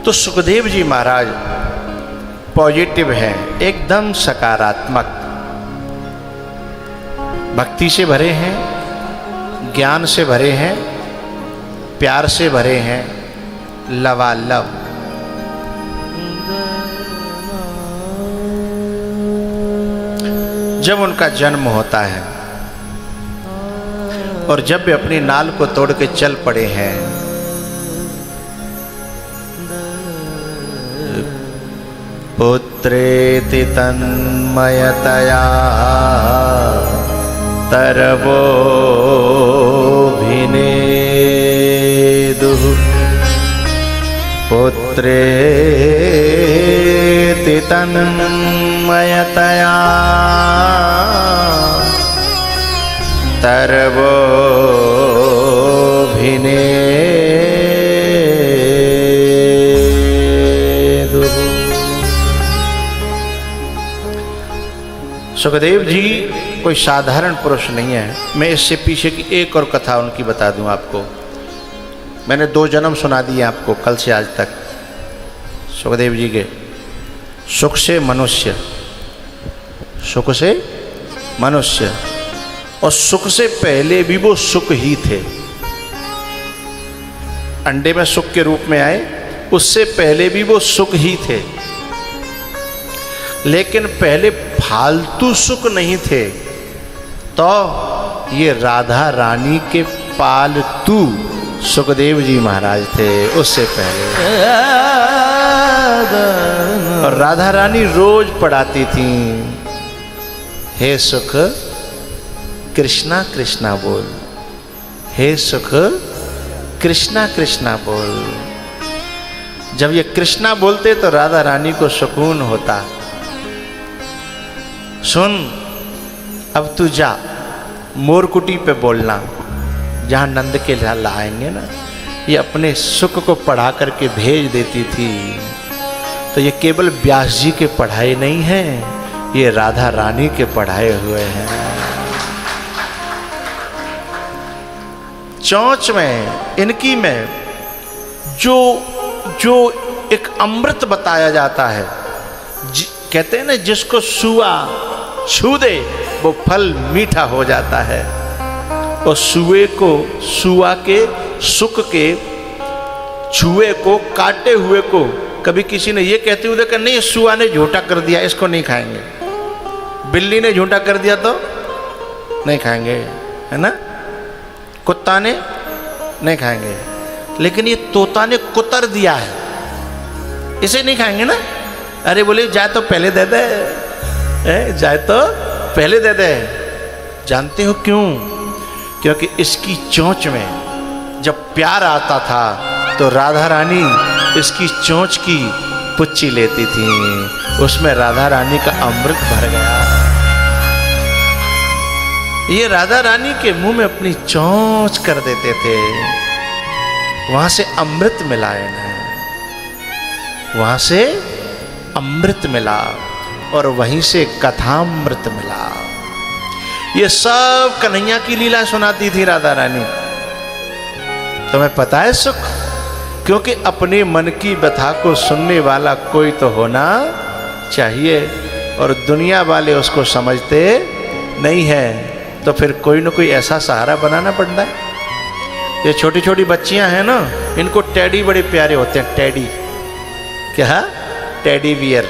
तो सुखदेव जी महाराज पॉजिटिव हैं, एकदम सकारात्मक, भक्ति से भरे हैं, ज्ञान से भरे हैं, प्यार से भरे हैं, लवालब। जब उनका जन्म होता है और जब वे अपनी नाल को तोड़ के चल पड़े हैं, पुत्रेति तन्मयतया तरवोभिनेदुः, पुत्रेति तन्मयतया तरवोभिनेदुः। सुखदेव जी कोई साधारण पुरुष नहीं है। मैं इससे पीछे की एक और कथा उनकी बता दूं आपको। मैंने 2 जन्म सुना दिए आपको कल से आज तक सुखदेव जी के। सुख से मनुष्य, सुख से मनुष्य, और सुख से पहले भी वो सुख ही थे। अंडे में सुख के रूप में आए, उससे पहले भी वो सुख ही थे, लेकिन पहले फालतू सुख नहीं थे। तो ये राधा रानी के पालतू सुखदेव जी महाराज थे उससे पहले। और राधा रानी रोज पढ़ाती थी, हे सुख कृष्णा कृष्णा बोल, हे सुख कृष्णा कृष्णा बोल। जब ये कृष्णा बोलते तो राधा रानी को सुकून होता। सुन, अब तू जा मोरकुटी पे बोलना, जहाँ नंद के लाल आएंगे ना। ये अपने सुख को पढ़ा करके भेज देती थी। तो ये केवल व्यास जी के पढ़ाए नहीं हैं, ये राधा रानी के पढ़ाए हुए हैं। चौंच में, इनकी में जो एक अमृत बताया जाता है, कहते हैं ना जिसको सुआ छू दे वो फल मीठा हो जाता है। और सुए को, सुआ के सुख के छुए को, काटे हुए को कभी किसी ने ये कहते हुए देखा नहीं सुआ ने झूठा कर दिया, इसको नहीं खाएंगे। बिल्ली ने झूठा कर दिया तो नहीं खाएंगे, है ना। कुत्ता ने नहीं खाएंगे, लेकिन ये तोता ने कुतर दिया है, इसे नहीं खाएंगे ना। अरे बोले जाए तो पहले दे दे, जाए तो पहले दे दे। जानते हो क्यों? क्योंकि इसकी चोंच में जब प्यार आता था तो राधा रानी इसकी चोंच की पुच्ची लेती थी, उसमें राधा रानी का अमृत भर गया। ये राधा रानी के मुंह में अपनी चोंच कर देते थे, वहां से अमृत मिला इन्हें, वहां से अमृत मिला और वहीं से कथामृत मिला। ये सब कन्हैया की लीला सुनाती थी राधा रानी। तुम्हें पता है सुख? क्योंकि अपने मन की व्यथा को सुनने वाला कोई तो होना चाहिए, और दुनिया वाले उसको समझते नहीं है। तो फिर कोई ना कोई ऐसा सहारा बनाना पड़ता है। ये छोटी छोटी बच्चियां हैं ना, इनको टेडी बड़े प्यारे होते हैं। टेडी क्या? Teddy bear.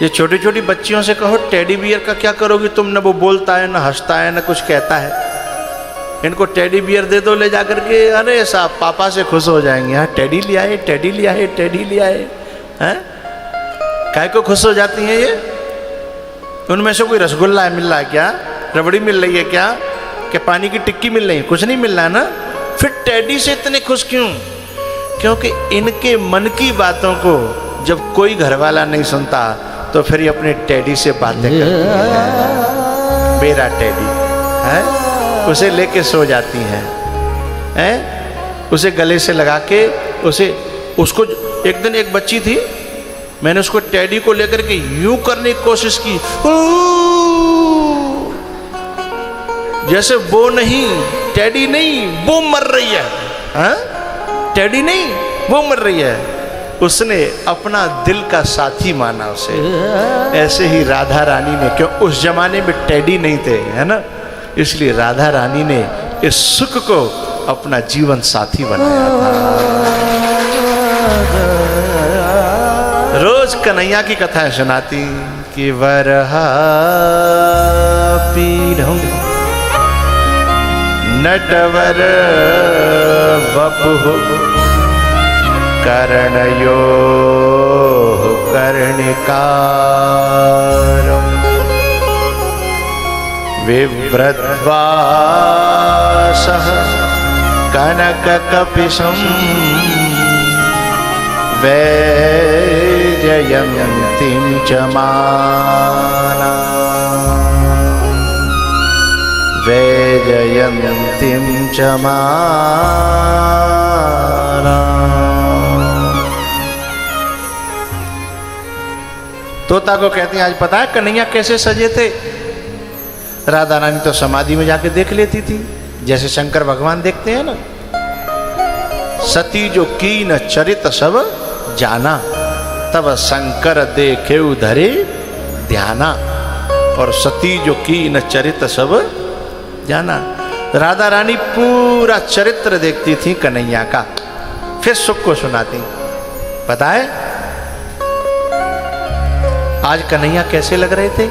ये छोटी छोटी बच्चियों से कहो टेडी बियर का क्या करोगी तुम? ना वो बोलता है, ना हंसता है, ना कुछ कहता है। इनको टेडी बियर दे दो ले जाकर के, अरे साहब पापा से खुश हो जाएंगे। हाँ टेडी लिया है, टेडी लिया है, टेडी लिया है। हैं काय को खुश हो जाती हैं ये? उनमें से कोई रसगुल्ला मिल रहा है क्या? रबड़ी मिल रही है क्या? क्या पानी की टिक्की मिल रही है? कुछ नहीं मिल रहा है ना। फिर टेडी से इतने खुश क्यों? क्योंकि इनके मन की बातों को जब कोई घरवाला नहीं सुनता तो फिर ये अपने टेडी से बातें करती है। मेरा टेडी है, उसे लेके सो जाती हैं, उसे गले से लगा के उसको एक दिन एक बच्ची थी, मैंने उसको टेडी को लेकर के यूं करने की कोशिश की, जैसे वो नहीं, टेडी नहीं, वो मर रही है। हाँ टेडी नहीं, वो मर रही है, उसने अपना दिल का साथी माना उसे। ऐसे ही राधा रानी ने, क्यों उस जमाने में टेडी नहीं थे, है ना, इसलिए राधा रानी ने इस सुख को अपना जीवन साथी बनाया था। रोज कन्हैया की कथाएं सुनाती कि वरहा पीढ़म नटवर वपुः कर्णयो कर्णिकारम् विव्रध्वासः कनककपिशम् वैजयन्तीं च माला वैजयन्तीं च माला। तोता को कहते हैं, आज पता है कन्हैया कैसे सजे थे? राधा रानी तो समाधि में जाके देख लेती थी, जैसे शंकर भगवान देखते हैं ना। सती जो कीन चरित सब जाना, तब शंकर देखे उधरे ध्याना। और सती जो कीन चरित सब जाना, राधा रानी पूरा चरित्र देखती थी कन्हैया का, फिर सुख को सुनाती। पता है आज कन्हैया कैसे लग रहे थे?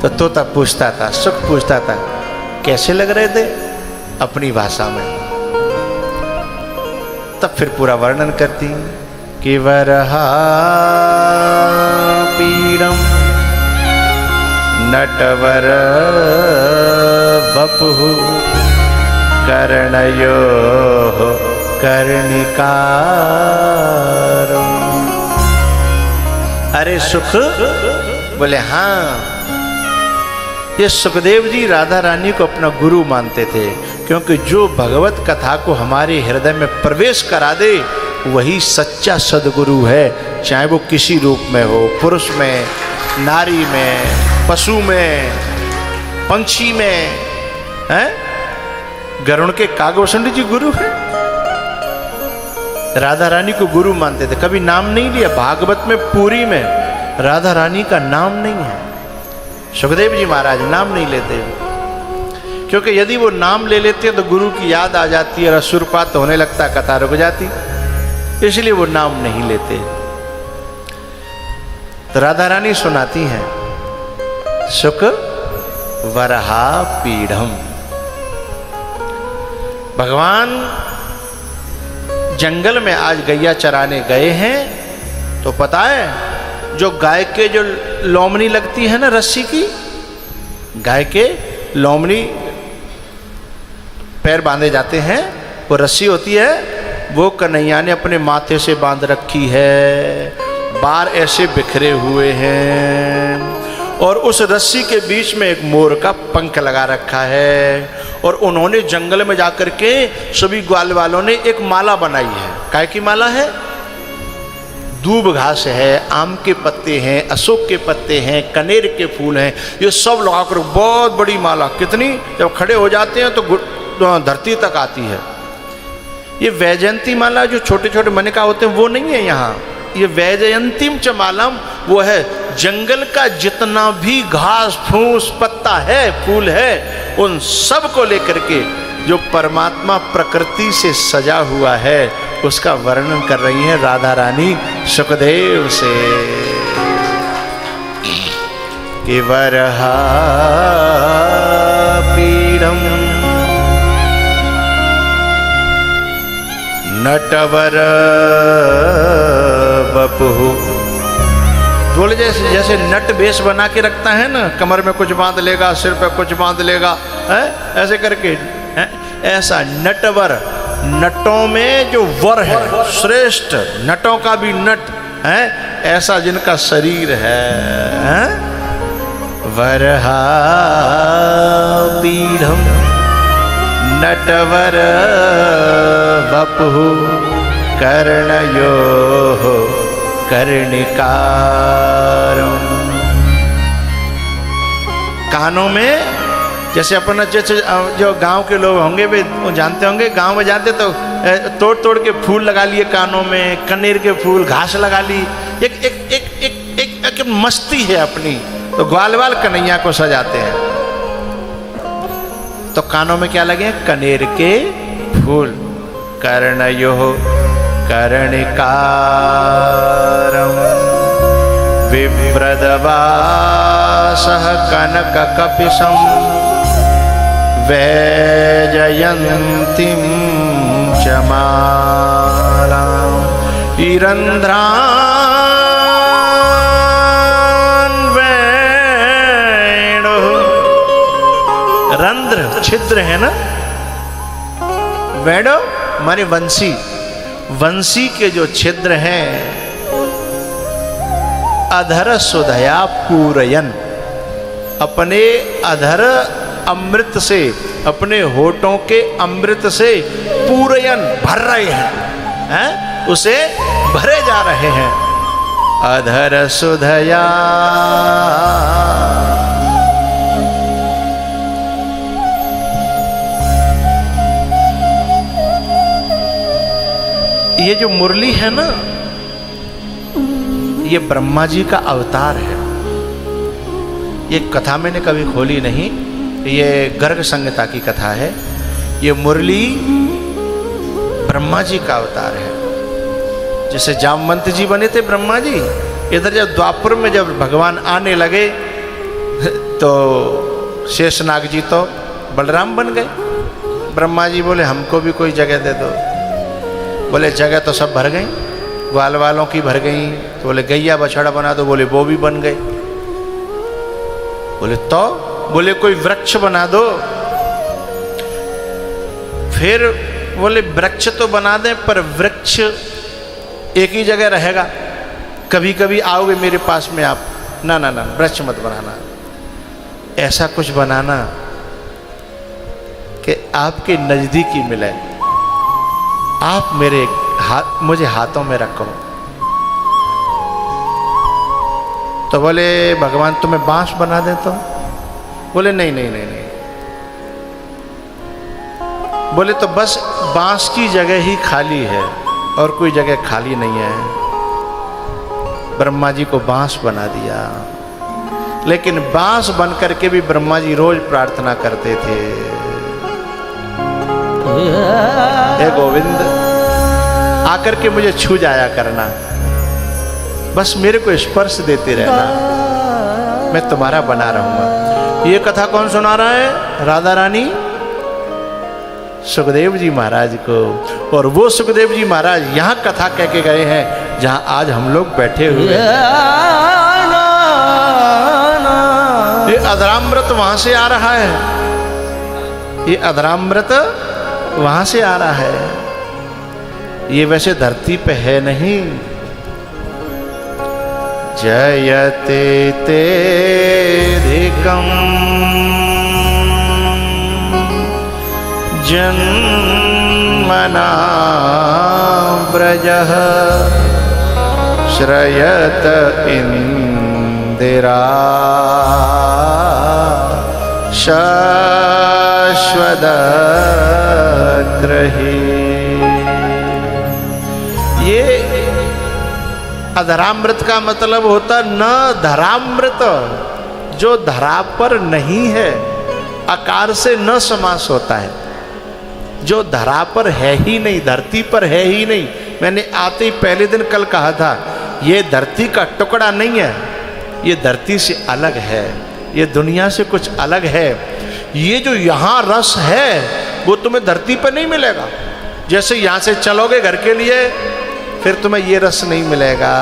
तो तोता पूछता था, सुख पूछता था कैसे लग रहे थे अपनी भाषा में। तब फिर पूरा वर्णन करती कि वरहा पीड़म नटवर वपुः कर्णयो कर्णिकारम्। अरे सुख, बोले हाँ, ये सुखदेव जी राधा रानी को अपना गुरु मानते थे, क्योंकि जो भगवत कथा को हमारे हृदय में प्रवेश करा दे वही सच्चा सदगुरु है, चाहे वो किसी रूप में हो, पुरुष में, नारी में, पशु में, पंछी में, हैं? गरुड़ के कागभूषण जी गुरु है। राधा रानी को गुरु मानते थे, कभी नाम नहीं लिया। भागवत में पूरी में राधा रानी का नाम नहीं है। सुखदेव जी महाराज नाम नहीं लेते, क्योंकि यदि वो नाम ले लेते तो गुरु की याद आ जाती है और असुरपात होने लगता, कथा रुक जाती, इसलिए वो नाम नहीं लेते। तो राधा रानी सुनाती हैं, सुख वरहा पीढ़म। भगवान जंगल में आज गैया चराने गए हैं, तो पता है जो गाय के जो लोमनी लगती है ना रस्सी की, गाय के लोमनी पैर बांधे जाते हैं, वो रस्सी होती है, वो कन्हैया ने अपने माथे से बांध रखी है। बार ऐसे बिखरे हुए हैं और उस रस्सी के बीच में एक मोर का पंख लगा रखा है। और उन्होंने जंगल में जाकर के सभी ग्वाल वालों ने एक माला बनाई है। काय की माला है? दूब घास है, आम के पत्ते हैं, अशोक के पत्ते हैं, कनेर के फूल हैं, ये सब लगाकर बहुत बड़ी माला। कितनी? जब खड़े हो जाते हैं तो धरती तक आती है। ये वैजयंती माला जो छोटे छोटे मनिका होते हैं वो नहीं है यहाँ, ये वैजयंतीम च मालम वो है। जंगल का जितना भी घास फूस पत्ता है, फूल है, उन सब को लेकर के जो परमात्मा प्रकृति से सजा हुआ है उसका वर्णन कर रही है राधा रानी सुखदेव से कि वरहा पीड़म नटवर वपुः। बोले जैसे नट बेस बना के रखता है ना, कमर में कुछ बांध लेगा, सिर पे कुछ बांध लेगा, है ऐसे करके, है ऐसा नटवर, नटों में जो वर है, श्रेष्ठ नटों का भी नट है, ऐसा जिनका शरीर है, वरहा पीढ़म नटवर वपुः कर्णयोः कर्णिकारम्। कानों में जैसे अपन जो गांव के लोग होंगे वे जानते होंगे, गांव में जाते तो तोड़ तोड़ के फूल लगा लिए कानों में, कनेर के फूल, घास लगा ली, एक एक एक एक एक, एक मस्ती है अपनी। तो ग्वाल वाल कन्हैया को सजाते हैं तो कानों में क्या लगे? कनेर के फूल। कर्णयोः कर्णिकारं विप्रदवासः कनककपिशं वैजयन्तीं च मालां इरन्ध्रान् वेणुः। रंध्र छिद्र है ना, वेणु माने वंशी, वंशी के जो छिद्र हैं, अधर सुधया पूरयन, अपने अधर अमृत से, अपने होठों के अमृत से पूरयन भर रहे हैं, उसे भरे जा रहे हैं। अधर सुधया, ये जो मुरली है ना, ये ब्रह्मा जी का अवतार है। ये कथा मैंने कभी खोली नहीं, ये गर्ग संहिता की कथा है। ये मुरली ब्रह्मा जी का अवतार है। जैसे जामवंत जी बने थे ब्रह्मा जी, इधर जब द्वापर में जब भगवान आने लगे तो शेषनाग जी तो बलराम बन गए। ब्रह्मा जी बोले हमको भी कोई जगह दे दो। बोले जगह तो सब भर गई, ग्वाल वालों की भर गई। तो बोले गैया बछड़ा बना दो, बोले वो भी बन गए। बोले तो बोले कोई वृक्ष बना दो। फिर बोले वृक्ष तो बना दें, पर वृक्ष एक ही जगह रहेगा, कभी कभी आओगे मेरे पास में आप, ना ना ना वृक्ष मत बनाना। ऐसा कुछ बनाना कि आपके नजदीकी मिले, आप मेरे हाथ, मुझे हाथों में रखो। तो बोले भगवान तुम्हें बांस बना दे तो? बोले नहीं नहीं नहीं नहीं। बोले तो बस बांस की जगह ही खाली है और कोई जगह खाली नहीं है। ब्रह्मा जी को बांस बना दिया, लेकिन बांस बन करके भी ब्रह्मा जी रोज प्रार्थना करते थे, हे गोविंद आकर के मुझे छू जाया करना, बस मेरे को स्पर्श देते रहना, मैं तुम्हारा बना रहूंगा। ये कथा कौन सुना रहा है? राधा रानी सुखदेव जी महाराज को। और वो सुखदेव जी महाराज यहाँ कथा कह के गए हैं जहाँ आज हम लोग बैठे हुए हैं। ये अधरामृत वहां से आ रहा है, ये अधरामृत वहां से आ रहा है। ये वैसे धरती पे है नहीं। जयते तेधिकं जन्मना व्रजः श्रयत इंदिरा शाश्वतग्रही। ये अधरामृत का मतलब होता न धरामृत, जो धरा पर नहीं है, आकार से न समास होता है, जो धरा पर है ही नहीं, धरती पर है ही नहीं। मैंने आते ही पहले दिन कल कहा था, ये धरती का टुकड़ा नहीं है, ये धरती से अलग है, ये दुनिया से कुछ अलग है। ये जो यहाँ रस है वो तुम्हें धरती पर नहीं मिलेगा। जैसे यहाँ से चलोगे घर के लिए, फिर तुम्हें ये रस नहीं मिलेगा,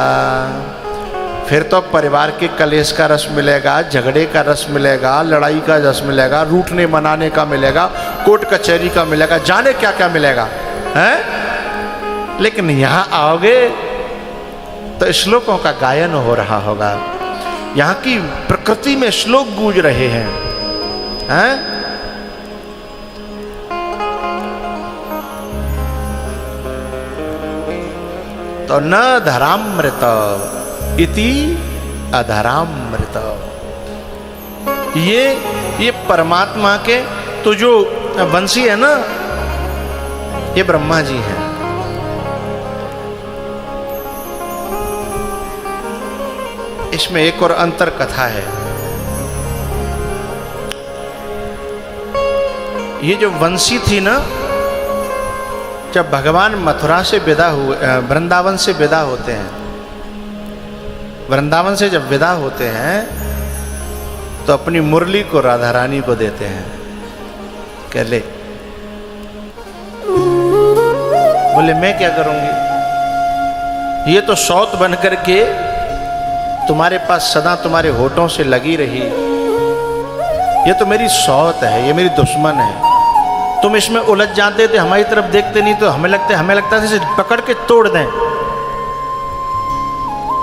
फिर तो परिवार के कलेश का रस मिलेगा, झगड़े का रस मिलेगा, लड़ाई का रस मिलेगा, रूठने मनाने का मिलेगा, कोर्ट कचहरी का मिलेगा, जाने क्या क्या मिलेगा है। लेकिन यहाँ आओगे तो श्लोकों का गायन हो रहा होगा, यहाँ की प्रकृति में श्लोक गूंज रहे हैं, हैं? तो न धरामृत इति अधरामृत। ये परमात्मा के तो जो वंशी है ना, ये ब्रह्मा जी हैं। इसमें एक और अंतर कथा है। ये जो वंशी थी ना, जब भगवान मथुरा से विदा हुए, वृंदावन से विदा होते हैं, वृंदावन से जब विदा होते हैं तो अपनी मुरली को राधा रानी को देते हैं, कह ले। बोले मैं क्या करूंगी, ये तो सौत बन करके तुम्हारे पास सदा तुम्हारे होठों से लगी रही, ये तो मेरी सौत है, ये मेरी दुश्मन है। तुम इसमें उलझ जाते थे, हमारी तरफ देखते नहीं, तो हमें लगता था इसे पकड़ के तोड़ दें,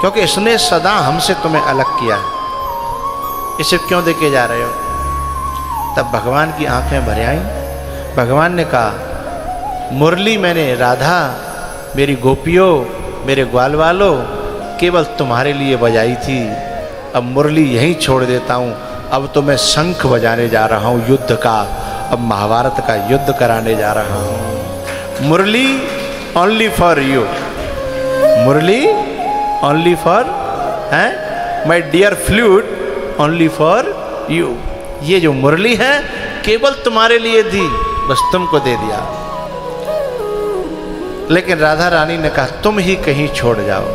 क्योंकि इसने सदा हमसे तुम्हें अलग किया है, इसे क्यों देके जा रहे हो। तब भगवान की आंखें भर आईं। भगवान ने कहा, मुरली मैंने राधा, मेरी गोपियों, मेरे ग्वाल वालों, केवल तुम्हारे लिए बजाई थी, अब मुरली यहीं छोड़ देता हूँ। अब तो मैं शंख बजाने जा रहा हूँ युद्ध का, अब महाभारत का युद्ध कराने जा रहा हूँ। Murli only for you, murli only for my dear flute only for you. ये जो मुरली है केवल तुम्हारे लिए थी, बस तुमको दे दिया। लेकिन राधा रानी ने कहा, तुम ही कहीं छोड़ जाओ,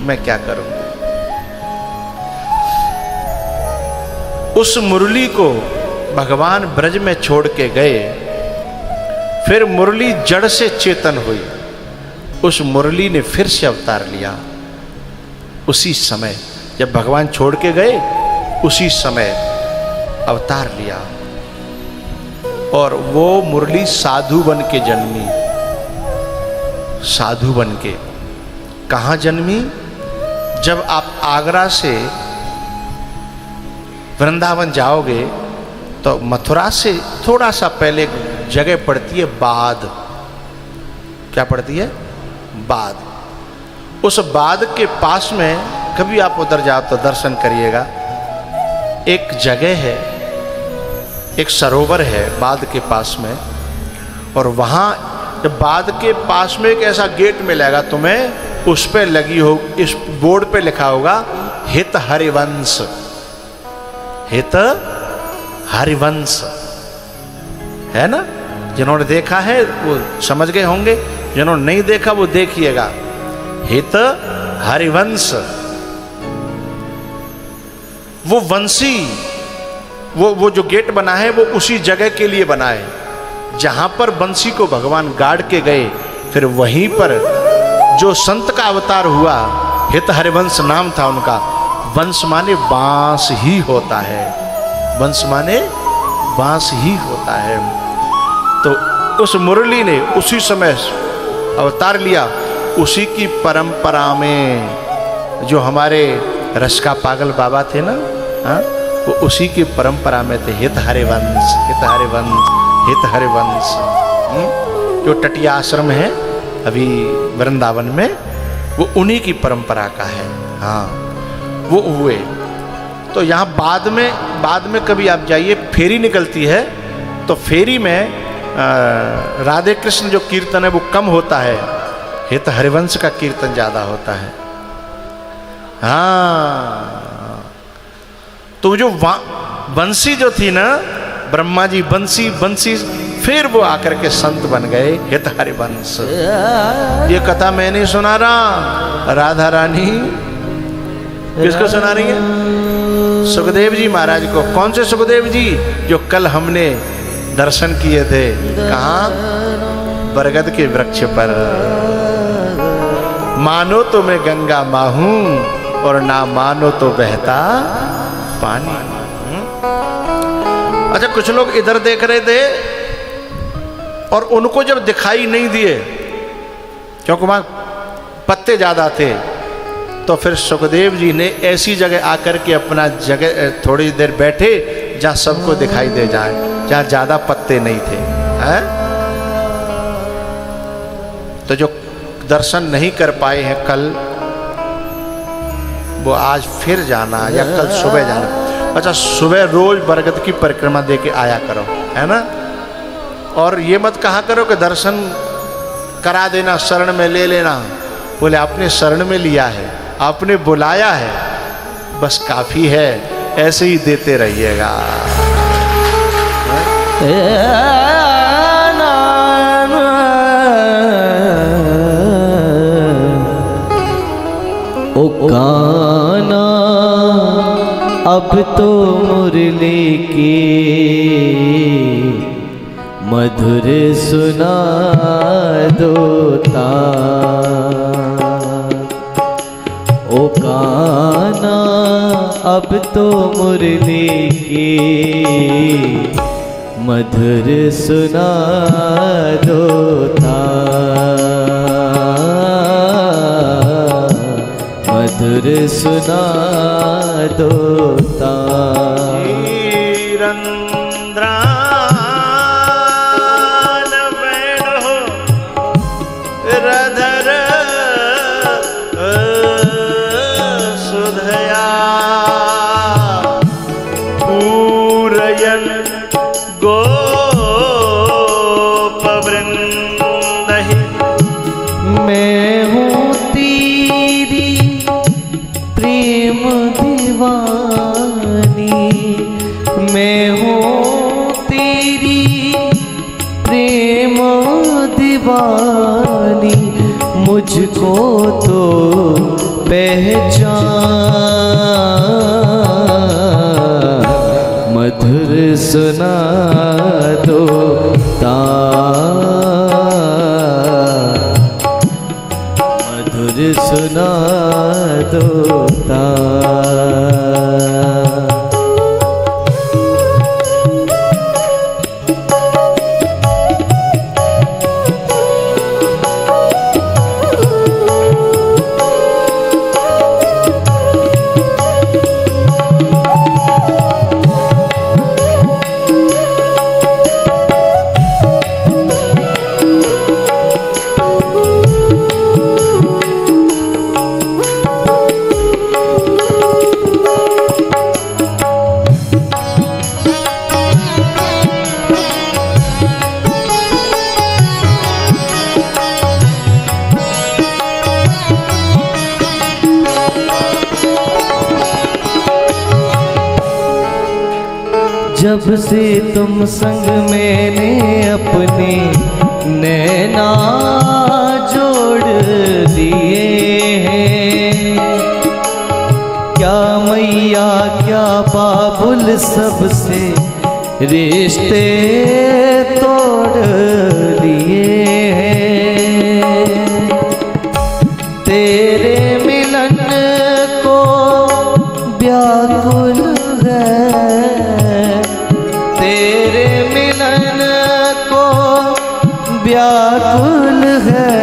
मैं क्या करूं। उस मुरली को भगवान ब्रज में छोड़ के गए। फिर मुरली जड़ से चेतन हुई, उस मुरली ने फिर से अवतार लिया। उसी समय जब भगवान छोड़ के गए, उसी समय अवतार लिया, और वो मुरली साधु बन के जन्मी। साधु बन के कहाँ जन्मी? जब आप आगरा से वृंदावन जाओगे तो मथुरा से थोड़ा सा पहले जगह पड़ती है बाद। क्या पड़ती है? बाद। उस बाद के पास में कभी आप उधर जाओ तो दर्शन करिएगा, एक जगह है, एक सरोवर है बाद के पास में, और वहाँ जब बाद के पास में एक ऐसा गेट मिलेगा तुम्हें, उस पे लगी हो, इस बोर्ड पे लिखा होगा हित हरिवंश। हित हरिवंश है ना? जिन्होंने देखा है वो समझ गए होंगे, जिन्होंने नहीं देखा वो देखिएगा। हित हरिवंश, वो वंशी, वो जो गेट बना है वो उसी जगह के लिए बना है जहां पर बंसी को भगवान गाड़ के गए। फिर वहीं पर जो संत का अवतार हुआ, हित हरिवंश नाम था उनका। वंश माने बांस ही होता है, वंश माने बांस ही होता है। तो उस मुरली ने उसी समय अवतार लिया। उसी की परंपरा में जो हमारे रस का पागल बाबा थे ना, हाँ, वो उसी की परंपरा में थे। हित हरिवंश, हित हरिवंश, हित हरिवंश। जो टटिया आश्रम है अभी वृंदावन में, वो उन्हीं की परंपरा का है। हाँ, वो हुए। तो यहाँ बाद में कभी आप जाइए, फेरी निकलती है, तो फेरी में राधे कृष्ण जो कीर्तन है वो कम होता है, हित हरिवंश का कीर्तन ज्यादा होता है। हाँ, तो जो बंसी जो थी ना, ब्रह्मा जी बंसी, फिर वो आकर के संत बन गए, हित हरिवंश। ये कथा मैं नहीं सुना रहा, राधा रानी किसको सुना रही है? सुखदेव जी महाराज को। कौन से सुखदेव जी? जो कल हमने दर्शन किए थे। कहाँ? बरगद के वृक्ष पर। मानो तो मैं गंगा माँ हूं और ना मानो तो बहता पानी। अच्छा, कुछ लोग इधर देख रहे थे और उनको जब दिखाई नहीं दिए, क्योंकि वहां पत्ते ज्यादा थे, तो फिर सुखदेव जी ने ऐसी जगह आकर के अपना जगह थोड़ी देर बैठे जहां सबको दिखाई दे जाए, जहां ज्यादा पत्ते नहीं थे। हैं? तो जो दर्शन नहीं कर पाए हैं कल, वो आज फिर जाना या कल सुबह जाना। अच्छा सुबह रोज बरगद की परिक्रमा दे के आया करो, है ना। और ये मत कहा करो कि दर्शन करा देना, शरण में ले लेना। बोले आपने शरण में लिया है, आपने बुलाया है, बस काफी है, ऐसे ही देते रहिएगा। ओ काना अब तो मुरली की मधुर सुना दो तान। ओ काना अब तो मुरली की मधुर सुना दो तान, मधुर सुना दो तान। रधर सुधया पूरयन गोपवृंद। मैं हूँ तेरी प्रेम दीवानी, मैं हूँ तेरी प्रेम दीवानी, मुझको तो पहचान, मधुर सुना दो तान, मधुर सुना दो तान। जब से तुम संग मैंने अपने नैना जोड़ दिए हैं, क्या मैया क्या बाबुल सबसे रिश्ते तोड़ लिए हैं। तेरे मिलन को व्याकुल है, तेरे मिलन को व्याकुल है,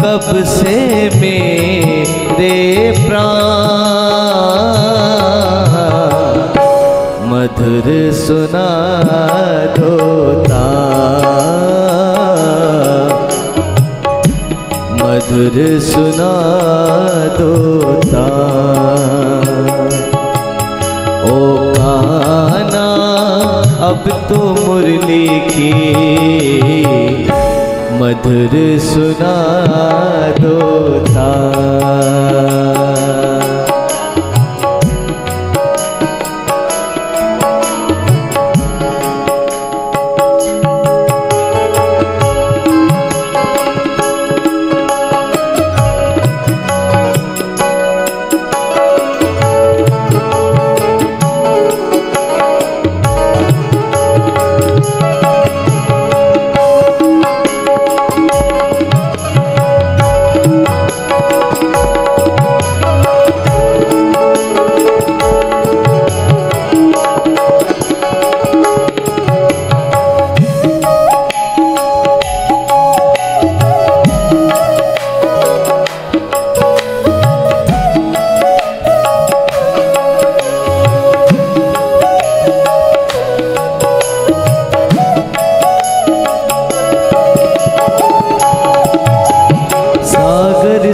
कब से मेरे प्राण, मधुर सुना दो तान, मधुर सुना दो तान। ओ काना अब तो मुरली की मधुर सुना दो तान।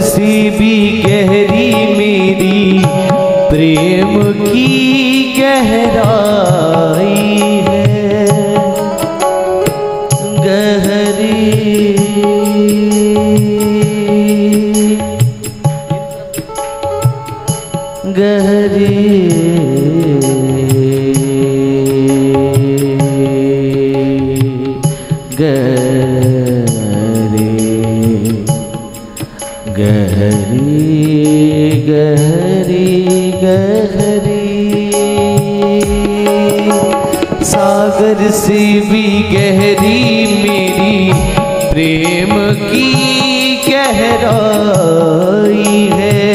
सी भी गहरी मेरी प्रेम की गहरी सागर से भी गहरी मेरी प्रेम की गहराई है।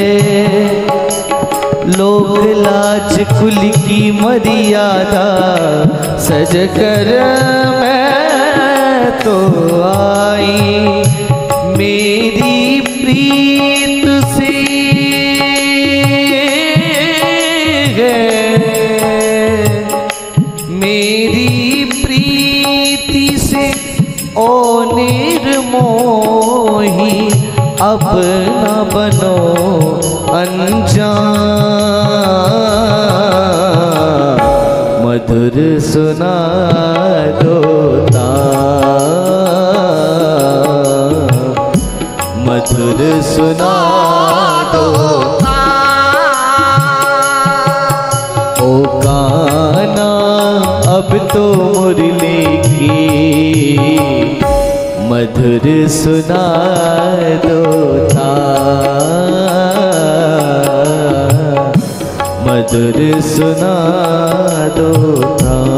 लोक लाज कुल की मर्यादा सज कर मैं तो आई, मेरी प्रीत से मेरी प्रीति से ओ निर्मोही अब न बनो अनजान। मधुर सुना दो तान, मधुर सुना दो ओ काना अब तो मुरली की मधुर सुना दो तान, मधुर सुना दो तान।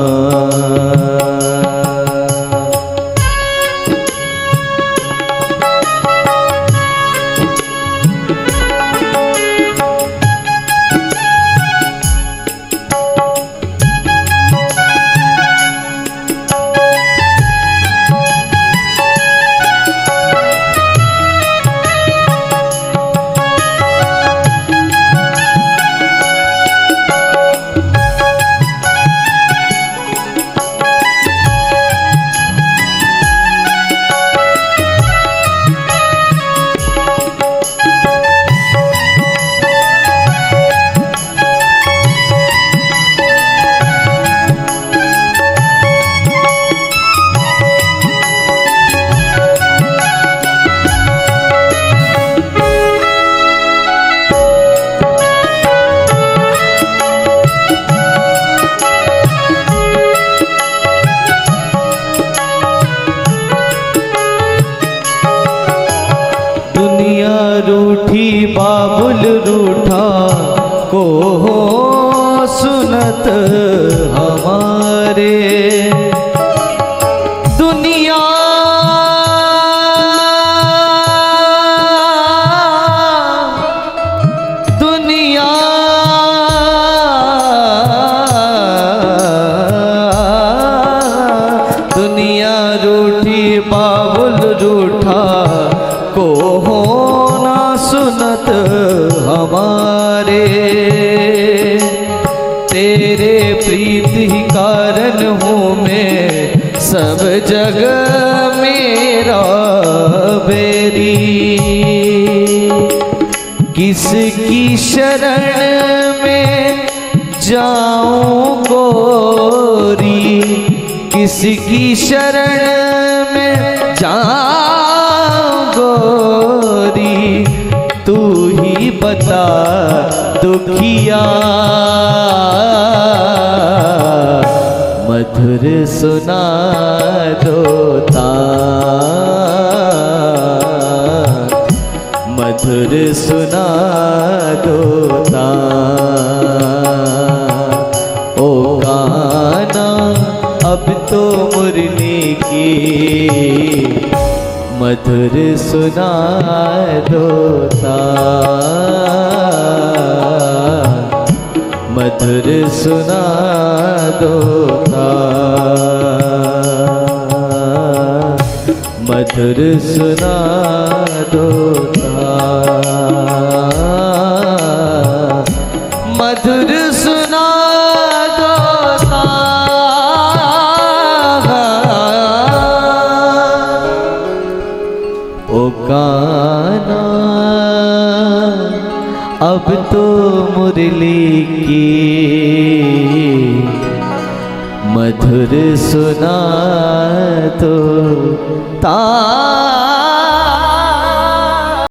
रूठी बाबुल रूठा को हो सुनत हमारे। दुनिया दुनिया दुनिया रूठी बाबुल रूठा को हो सुनत हमारे। तेरे प्रीत ही कारण हूँ मैं सब जग मेरा बेरी। किसकी शरण में जाऊं गोरी, किसकी शरण में जाऊं गोरी, तू ही बता दुखिया। मधुर सुना दो तान, मधुर सुना दो तान। ओ गाना अब तो मुरली की मधुर सुना दो तान, मधुर सुना दो तान, मधुर सुना दो तान, मधुर सुना दो तान। ओ गाना अब तो मुरली की मधुर सुना दो तान।